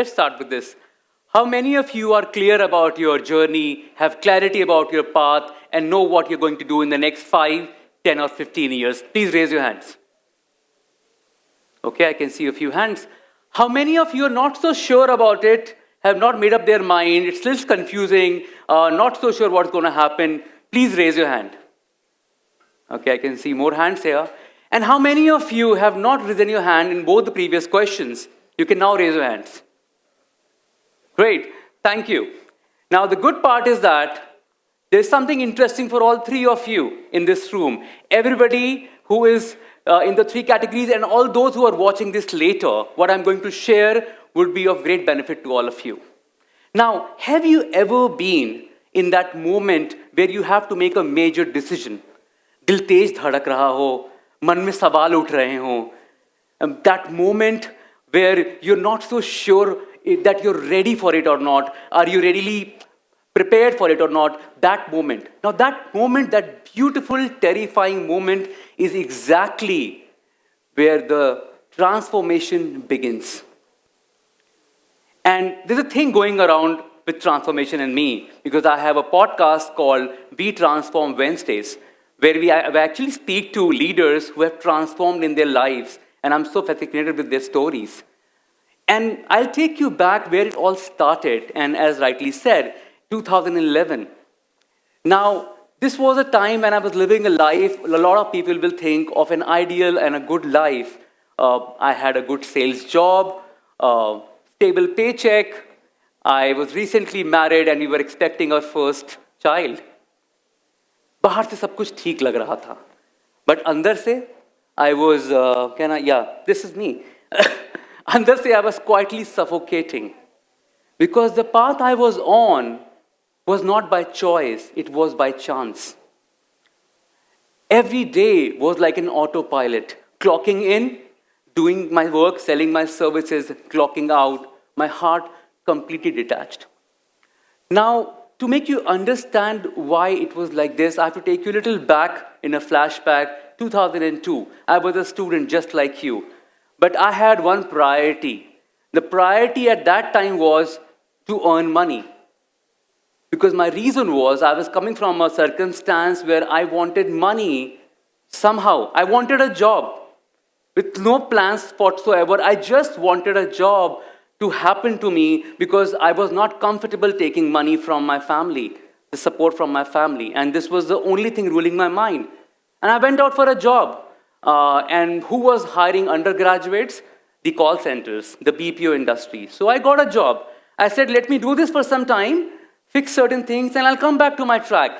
let's start with this. How many of you are clear about your journey, have clarity about your path, and know what you're going to do in the next 5, 10, or 15 years? Please raise your hands. Okay, I can see a few hands. How many of you are not so sure about it, have not made up their mind, it's still confusing, not so sure what's going to happen? Please raise your hand. Okay, I can see more hands here. And how many of you have not risen your hand in both the previous questions? You can now raise your hands. Great, thank you. Now the good part is that there's something interesting for all three of you in this room. Everybody who is in the three categories and all those who are watching this later, what I'm going to share would be of great benefit to all of you. Now, have you ever been in that moment where you have to make a major decision? दिल तेज धड़क रहा हो, मन में सवाल उठ रहे हों. That moment where you're not so sure that you're ready for it or not. Are you readily prepared for it or not? That moment. Now that moment, that beautiful, terrifying moment is exactly where the transformation begins. And there's a thing going around with transformation in me because I have a podcast called We Transform Wednesdays, where I actually speak to leaders who have transformed in their lives, and I'm so fascinated with their stories. And I'll take you back where it all started, and as rightly said, 2011. Now, this was a time when I was living a life, a lot of people will think of an ideal and a good life. I had a good sales job, stable paycheck, I was recently married and we were expecting our first child. बाहर से सब कुछ ठीक लग रहा था, but अंदर से I was, this is me. अंदर से I was quietly suffocating because the path I was on was not by choice, it was by chance. Every day was like an autopilot, clocking in, doing my work, selling my services, clocking out, my heart completely detached. Now, to make you understand why it was like this, I have to take you a little back in a flashback, 2002. I was a student just like you. But I had one priority. The priority at that time was to earn money. Because my reason was I was coming from a circumstance where I wanted money somehow. I wanted a job with no plans whatsoever. I just wanted a job to happen to me because I was not comfortable taking money from my family, the support from my family. And this was the only thing ruling my mind. And I went out for a job. And who was hiring undergraduates? The call centers, the BPO industry. So I got a job. I said, let me do this for some time, fix certain things, and I'll come back to my track.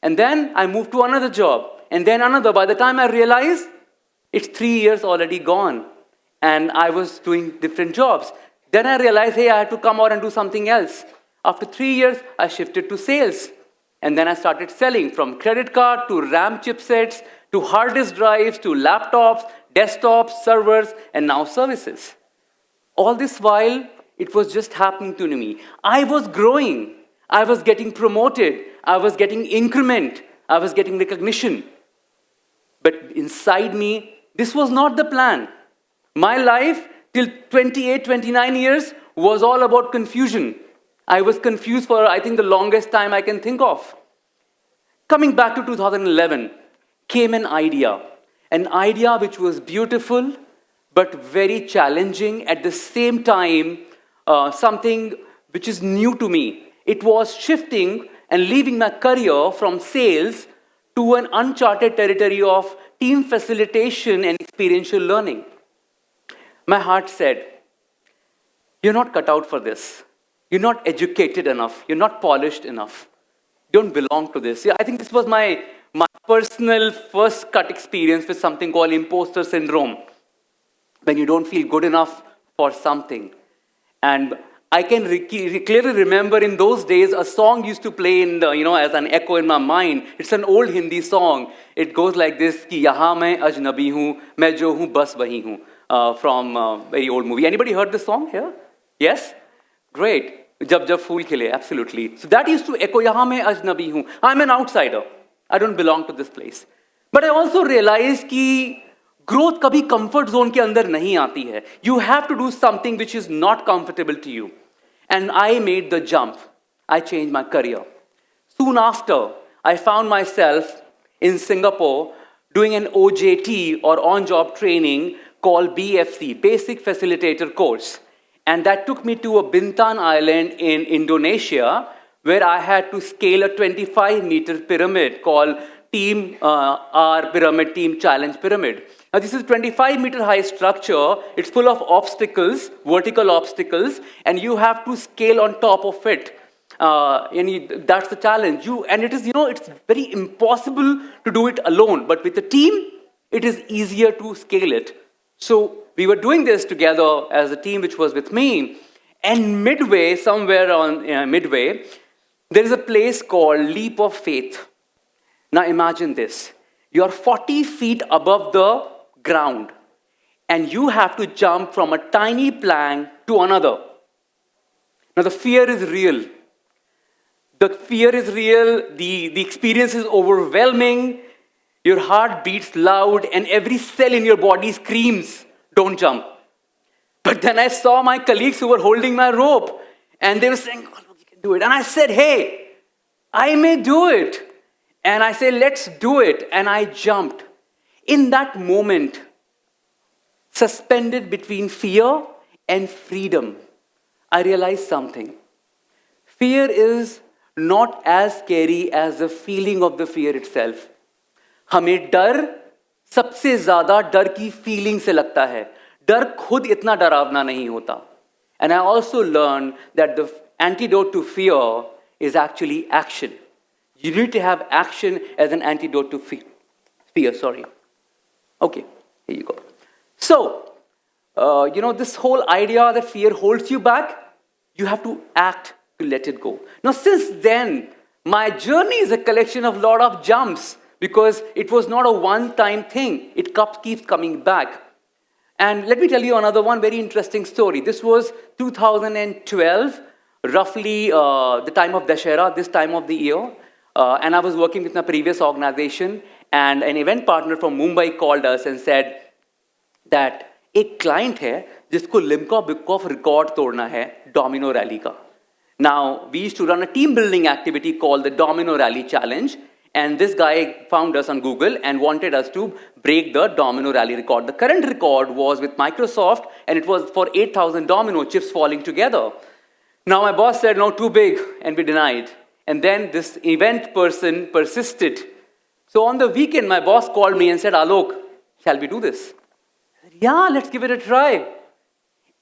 And then I moved to another job, and then another. By the time I realized, it's 3 years already gone. And I was doing different jobs. Then I realized, hey, I had to come out and do something else. After 3 years, I shifted to sales. And then I started selling from credit card to RAM chipsets, to hard disk drives, to laptops, desktops, servers, and now services. All this while, it was just happening to me. I was growing. I was getting promoted. I was getting increment. I was getting recognition. But inside me, this was not the plan. My life, till 28, 29 years, was all about confusion. I was confused for, I think, the longest time I can think of. Coming back to 2011, came an idea which was beautiful, but very challenging at the same time, something which is new to me. It was shifting and leaving my career from sales to an uncharted territory of team facilitation and experiential learning. My heart said, you're not cut out for this. You're not educated enough. You're not polished enough. You don't belong to this. Yeah, I think this was my personal first cut experience with something called imposter syndrome, when you don't feel good enough for something. And I can clearly remember in those days, a song used to play in the, as an echo in my mind. It's an old Hindi song. It goes like this, कि यहाँ मैं अजनबी हूँ, मैं जो हूँ बस वही हूँ. From a very old movie. Anybody heard this song here? Yes? Great. Jab jab phool khile, absolutely. So that used to echo, yahan main ajnabi hoon. I'm an outsider. I don't belong to this place. But I also realized that Growth कभी comfort zone के अंदर नहीं आती है. You have to do something which is not comfortable to you. And I made the jump. I changed my career. Soon after, I found myself in Singapore doing an OJT or on-job training called BFC, Basic Facilitator Course. And that took me to a Bintan island in Indonesia where I had to scale a 25-meter pyramid called Team R Pyramid, Team Challenge Pyramid. Now this is a 25-meter high structure. It's full of obstacles, vertical obstacles, and you have to scale on top of it. That's the challenge. And it is, it's very impossible to do it alone. But with a team, it is easier to scale it. So we were doing this together as a team which was with me. And midway, somewhere on midway, there is a place called Leap of Faith. Now imagine this. You're 40 feet above the ground. And you have to jump from a tiny plank to another. Now the fear is real. The fear is real, the experience is overwhelming, your heart beats loud, and every cell in your body screams, don't jump. But then I saw my colleagues who were holding my rope, and they were saying, oh, look, you can do it. And I said, hey, I may do it. And I said, let's do it. And I jumped. In that moment, suspended between fear and freedom, I realized something. Fear is not as scary as the feeling of the fear itself. हमें डर सबसे ज़्यादा डर की feeling से लगता है. डर खुद इतना डरावना नहीं होता. And I also learned that the antidote to fear is actually action. You need to have action as an antidote to fear. Okay, here you go. So, this whole idea that fear holds you back, you have to act to let it go. Now, since then, my journey is a collection of a lot of jumps because it was not a one-time thing. It keeps coming back. And let me tell you another one very interesting story. This was 2012, roughly the time of Dashera, this time of the year. And I was working with my previous organization, and an event partner from Mumbai called us and said that एक client है जिसको Limca book of record तोड़ना है domino rally का. Now, we used to run a team building activity called the Domino Rally Challenge, and this guy found us on Google and wanted us to break the Domino Rally record. The current record was with Microsoft, and it was for 8,000 domino chips falling together. Now, my boss said, no, too big, and we denied. And then this event person persisted. So on the weekend, my boss called me and said, Alok, shall we do this? I said, yeah, let's give it a try.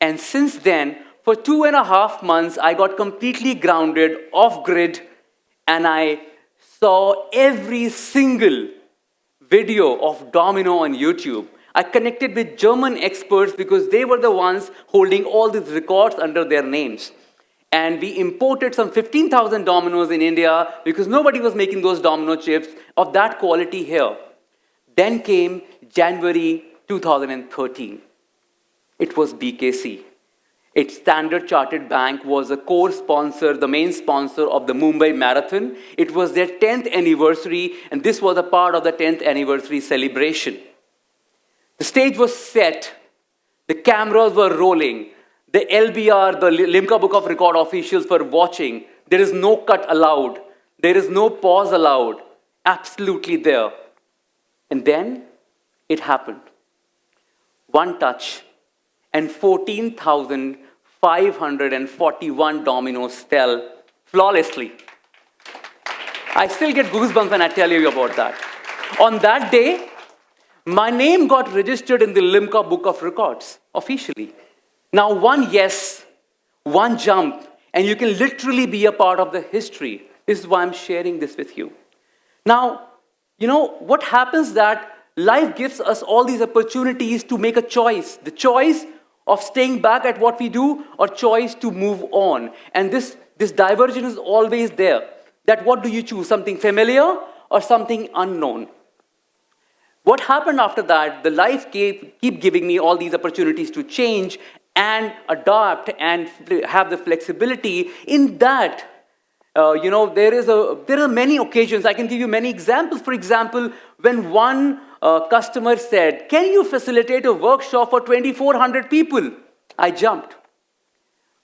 And since then, for 2.5 months, I got completely grounded, off-grid, and I saw every single video of domino on YouTube. I connected with German experts because they were the ones holding all these records under their names. And we imported some 15,000 dominoes in India because nobody was making those domino chips of that quality here. Then came January 2013. It was BKC. Its Standard Chartered Bank was a core sponsor, the main sponsor of the Mumbai Marathon. It was their 10th anniversary, and this was a part of the 10th anniversary celebration. The stage was set. The cameras were rolling. The LBR, the Limca Book of Record officials were watching. There is no cut allowed. There is no pause allowed. Absolutely there. And then it happened. One touch, and 14,541 dominoes fell flawlessly. I still get goosebumps when I tell you about that. On that day, my name got registered in the Limca Book of Records officially. Now, one yes, one jump, and you can literally be a part of the history. This is why I'm sharing this with you. Now, what happens that life gives us all these opportunities to make a choice. The choice of staying back at what we do or choice to move on. And this divergence is always there. That what do you choose, something familiar or something unknown? What happened after that, the life keep giving me all these opportunities to change and adapt and have the flexibility in that. There are many occasions. I can give you many examples. For example, when one customer said, can you facilitate a workshop for 2,400 people? I jumped.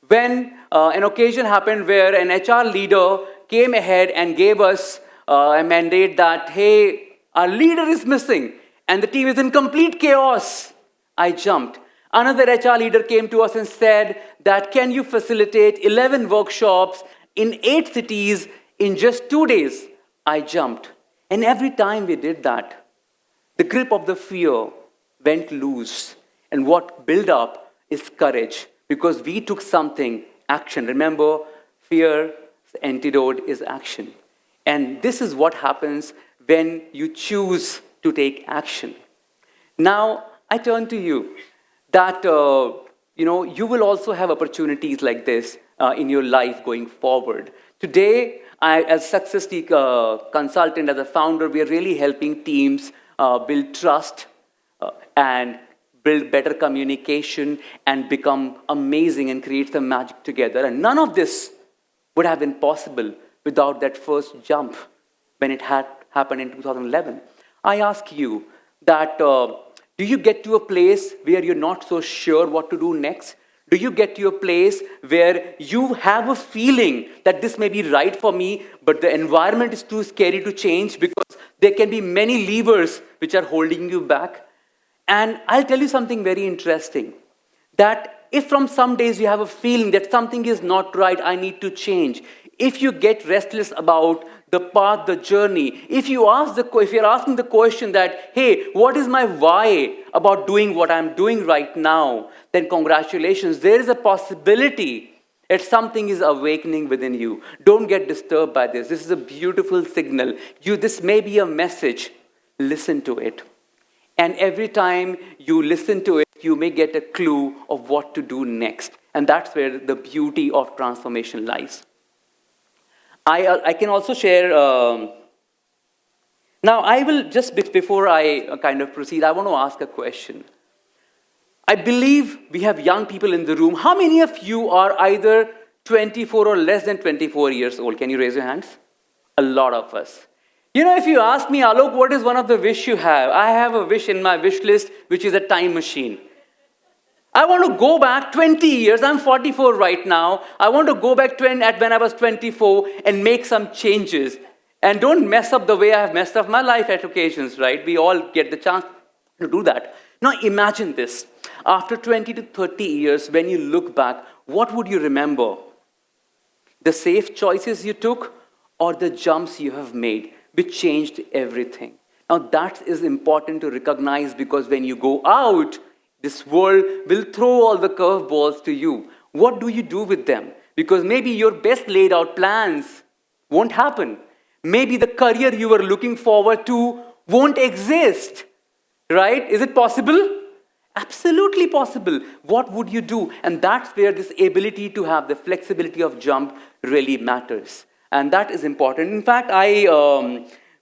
When an occasion happened where an HR leader came ahead and gave us a mandate that, hey, our leader is missing and the team is in complete chaos, I jumped. Another HR leader came to us and said that, can you facilitate 11 workshops in 8 cities in just 2 days? I jumped. And every time we did that, the grip of the fear went loose. And what built up is courage, because we took something, action. Remember, fear's antidote is action. And this is what happens when you choose to take action. Now, I turn to you that you will also have opportunities like this in your life going forward. Today, as success consultant, as a founder, we are really helping teams build trust and build better communication and become amazing and create some magic together. And none of this would have been possible without that first jump when it had happened in 2011. I ask you that, do you get to a place where you're not so sure what to do next? Do you get to a place where you have a feeling that this may be right for me, but the environment is too scary to change because there can be many levers which are holding you back? And I'll tell you something very interesting, that if from some days you have a feeling that something is not right, I need to change, if you get restless about the path, the journey, if you're asking the question that, hey, what is my why about doing what I'm doing right now, then congratulations, there is a possibility that something is awakening within you. Don't get disturbed by this. This is a beautiful signal. This may be a message. Listen to it. And every time you listen to it, you may get a clue of what to do next. And that's where the beauty of transformation lies. I can also share. Now, I will just, before I kind of proceed, I want to ask a question. I believe we have young people in the room. How many of you are either 24 or less than 24 years old? Can you raise your hands? A lot of us. If you ask me, Alok, what is one of the wish you have? I have a wish in my wish list, which is a time machine. I want to go back 20 years. I'm 44 right now. I want to go back when I was 24 and make some changes. And don't mess up the way I have messed up my life at occasions, right? We all get the chance to do that. Now imagine this. After 20 to 30 years, when you look back, what would you remember? The safe choices you took or the jumps you have made, which changed everything? Now that is important to recognize, because when you go out, this world will throw all the curveballs to you. What do you do with them? Because maybe your best laid out plans won't happen. Maybe the career you were looking forward to won't exist, right? Is it possible? Absolutely possible. What would you do? And that's where this ability to have the flexibility of jump really matters. And that is important. In fact,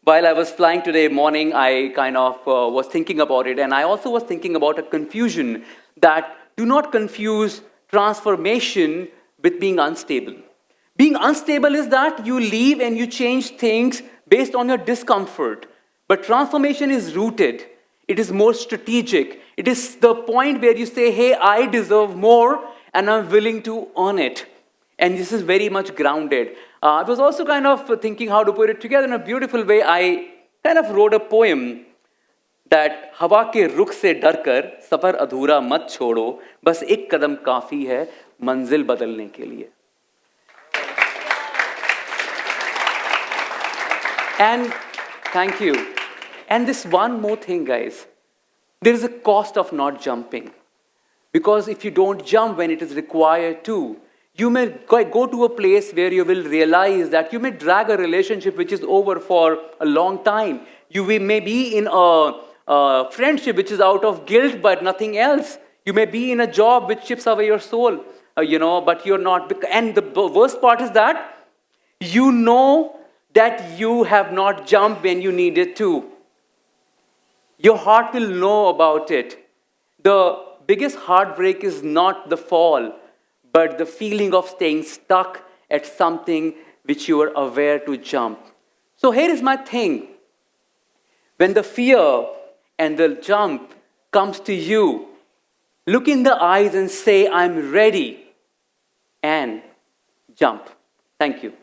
while I was flying today morning, I kind of was thinking about it. And I also was thinking about a confusion that do not confuse transformation with being unstable. Being unstable is that you leave and you change things based on your discomfort. But transformation is rooted. It is more strategic. It is the point where you say, hey, I deserve more and I'm willing to earn it. And this is very much grounded. I was also kind of thinking how to put it together in a beautiful way. I kind of wrote a poem that हवा के रुख से डरकर सफर अधूरा मत छोड़ो, बस एक कदम काफी है मंजिल बदलने के लिए. And thank you. And this one more thing, guys. There is a cost of not jumping. Because if you don't jump when it is required to, you may go to a place where you will realize that you may drag a relationship which is over for a long time. You may be in a friendship which is out of guilt but nothing else. You may be in a job which chips away your soul, but you're not. And the worst part is that you know that you have not jumped when you needed to. Your heart will know about it. The biggest heartbreak is not the fall, but the feeling of staying stuck at something which you are aware to jump. So here is my thing. When the fear and the jump comes to you, look in the eyes and say, I'm ready, and jump. Thank you.